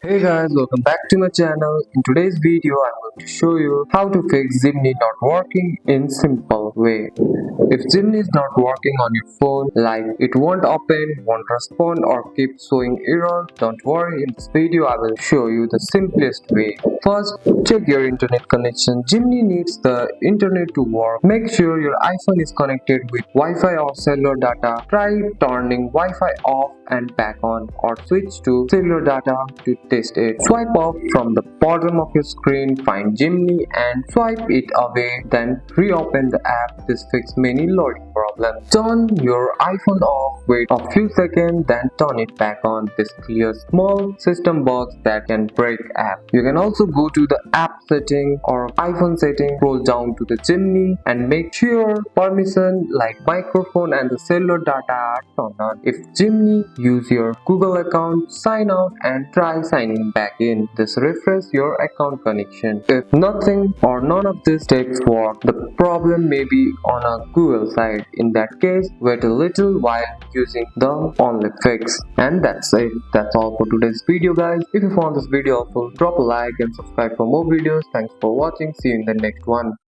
Hey guys, welcome back to my channel. In today's video, I'm going to show you how to fix Gemini not working in simple way. If Gemini is not working on your phone, like it won't open, won't respond or keep showing error, don't worry, in this video I will show you the simplest way. First, check your internet connection. Gemini needs the internet to work. Make sure your iPhone is connected with Wi-Fi or cellular data. Try turning Wi-Fi off and back on, or switch to cellular data to test it. Swipe up from the bottom of your screen, find Gemini and swipe it away, then reopen the app. This fixes many loading problems. Turn your iPhone off, wait a few seconds, then turn it back on. This clears small system bugs that can break app. You can also go to the app setting or iPhone setting, scroll down to the Gemini and make sure permission like microphone and the cellular data are turned on. If Gemini, use your Google account, sign out and try signing back in. This refresh your account connection. If nothing or none of these steps work, the problem may be on a Google side. In that case, wait a little while using the only fix. And that's it. That's all for today's video guys. If you found this video helpful, drop a like and subscribe for more videos. Thanks for watching. See you in the next one.